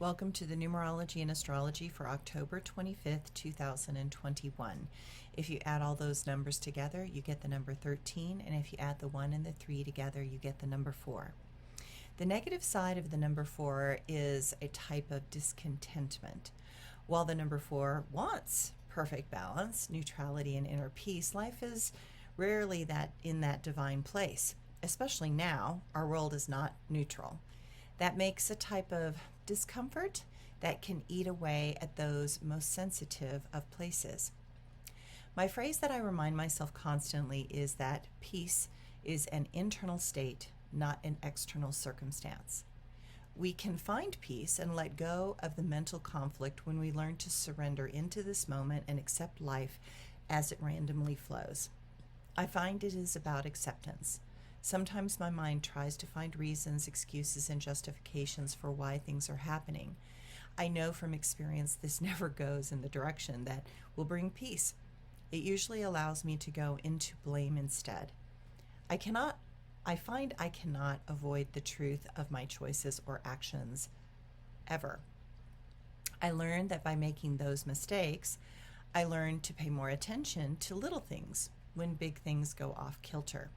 Welcome to the Numerology and Astrology for October 25th, 2021. If you add all those numbers together, you get the number 13, and if you add the 1 and the 3 together, you get the number 4. The negative side of the number 4 is a type of discontentment. While the number 4 wants perfect balance, neutrality, and inner peace, life is rarely in that divine place. Especially now, our world is not neutral. That makes a type of discomfort that can eat away at those most sensitive of places. My phrase that I remind myself constantly is that peace is an internal state, not an external circumstance. We can find peace and let go of the mental conflict when we learn to surrender into this moment and accept life as it randomly flows. I find it is about acceptance. Sometimes my mind tries to find reasons, excuses, and justifications for why things are happening. I know from experience this never goes in the direction that will bring peace. It usually allows me to go into blame instead. I find I cannot avoid the truth of my choices or actions ever. I learned that by making those mistakes, I learned to pay more attention to little things when big things go off kilter.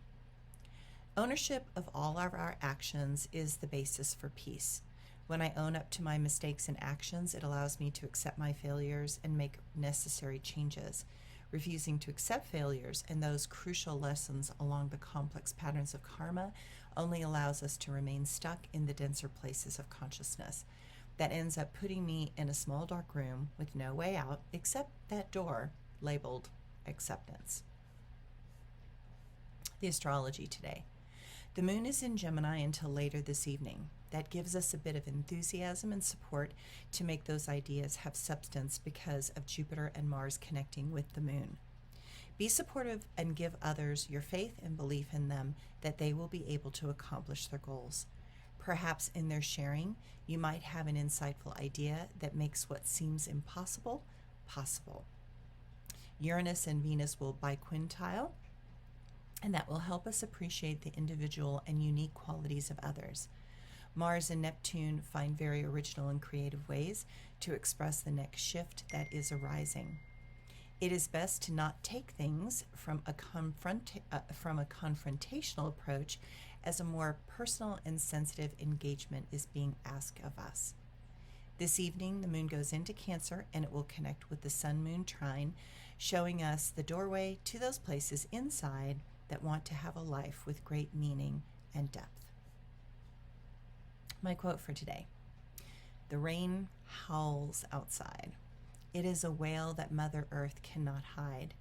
Ownership of all of our actions is the basis for peace. When I own up to my mistakes and actions, it allows me to accept my failures and make necessary changes. Refusing to accept failures and those crucial lessons along the complex patterns of karma only allows us to remain stuck in the denser places of consciousness. That ends up putting me in a small dark room with no way out except that door labeled acceptance. The astrology today. The moon is in Gemini until later this evening. That gives us a bit of enthusiasm and support to make those ideas have substance because of Jupiter and Mars connecting with the moon. Be supportive and give others your faith and belief in them that they will be able to accomplish their goals. Perhaps in their sharing, you might have an insightful idea that makes what seems impossible possible. Uranus and Venus will biquintile, and that will help us appreciate the individual and unique qualities of others. Mars and Neptune find very original and creative ways to express the next shift that is arising. It is best to not take things from a confrontational approach, as a more personal and sensitive engagement is being asked of us. This evening, the moon goes into Cancer, and it will connect with the sun-moon trine, showing us the doorway to those places inside that want to have a life with great meaning and depth. My quote for today: "The rain howls outside. It is a wail that Mother Earth cannot hide.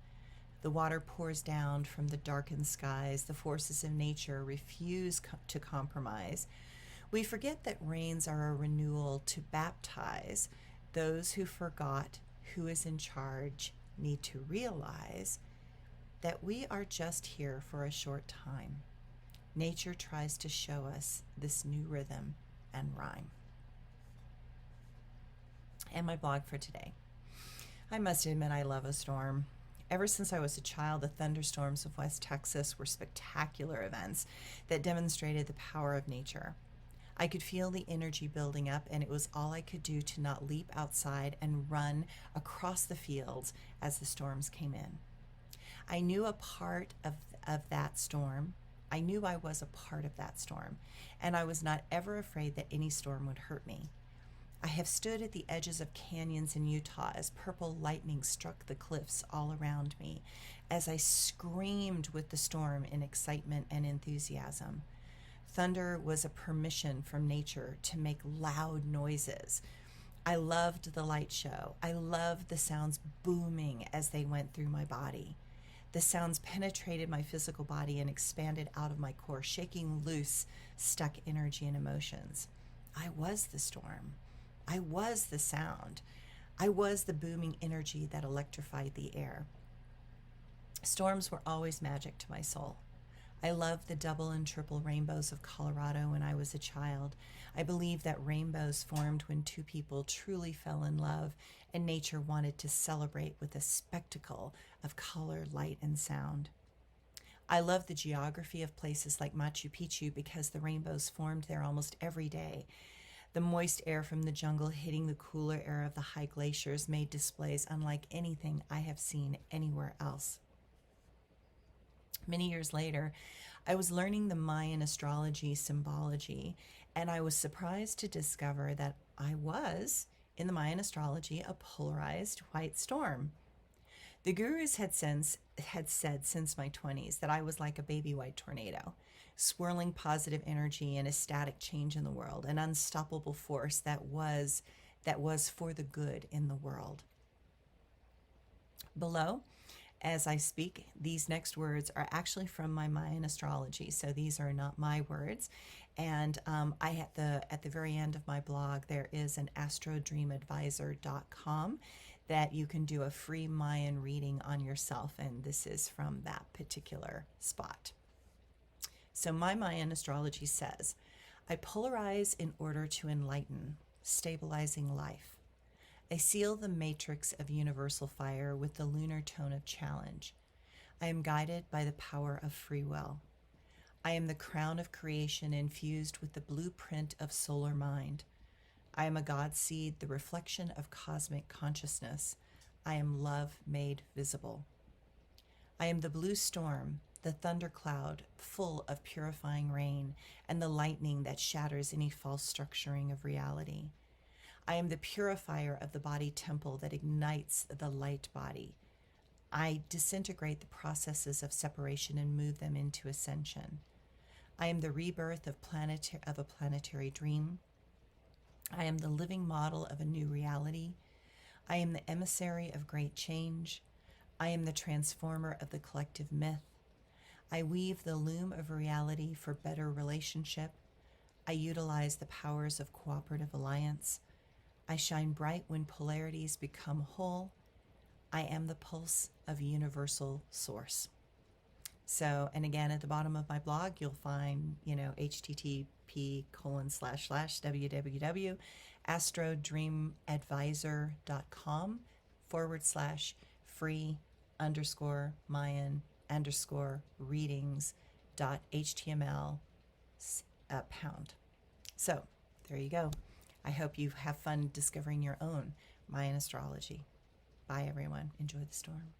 The water pours down from the darkened skies. The forces of nature refuse to compromise. We forget that rains are a renewal to baptize. Those who forgot who is in charge need to realize that we are just here for a short time. Nature tries to show us this new rhythm and rhyme." And my blog for today. I must admit I love a storm. Ever since I was a child, the thunderstorms of West Texas were spectacular events that demonstrated the power of nature. I could feel the energy building up, and it was all I could do to not leap outside and run across the fields as the storms came in. I knew a part of that storm. I knew I was a part of that storm, and I was not ever afraid that any storm would hurt me. I have stood at the edges of canyons in Utah as purple lightning struck the cliffs all around me, as I screamed with the storm in excitement and enthusiasm. Thunder was a permission from nature to make loud noises. I loved the light show. I loved the sounds booming as they went through my body. The sounds penetrated my physical body and expanded out of my core, shaking loose stuck energy and emotions. I was the storm. I was the sound. I was the booming energy that electrified the air. Storms were always magic to my soul. I loved the double and triple rainbows of Colorado when I was a child. I believe that rainbows formed when two people truly fell in love and nature wanted to celebrate with a spectacle of color, light, and sound. I love the geography of places like Machu Picchu because the rainbows formed there almost every day. The moist air from the jungle hitting the cooler air of the high glaciers made displays unlike anything I have seen anywhere else. Many years later, I was learning the Mayan astrology symbology, and I was surprised to discover that I was, in the Mayan astrology, a polarized white storm. The gurus had said since my 20s that I was like a baby white tornado, swirling positive energy and ecstatic change in the world, an unstoppable force that was for the good in the world. Below, as I speak, these next words are actually from my Mayan astrology, so these are not my words. And at the very end of my blog, there is an astrodreamadvisor.com that you can do a free Mayan reading on yourself, and this is from that particular spot. So my Mayan astrology says, I polarize in order to enlighten, stabilizing life. I seal the matrix of universal fire with the lunar tone of challenge. I am guided by the power of free will. I am the crown of creation infused with the blueprint of solar mind. I am a God seed, the reflection of cosmic consciousness. I am love made visible. I am the blue storm, the thundercloud full of purifying rain, and the lightning that shatters any false structuring of reality. I am the purifier of the body temple that ignites the light body. I disintegrate the processes of separation and move them into ascension. I am the rebirth of a planetary dream. I am the living model of a new reality. I am the emissary of great change. I am the transformer of the collective myth. I weave the loom of reality for better relationship. I utilize the powers of cooperative alliance. I shine bright when polarities become whole. I am the pulse of universal source. So, and again, at the bottom of my blog, you'll find, http://www.astrodreamadvisor.com/free_Mayan_readings.html So, there you go. I hope you have fun discovering your own Mayan astrology. Bye, everyone. Enjoy the storm.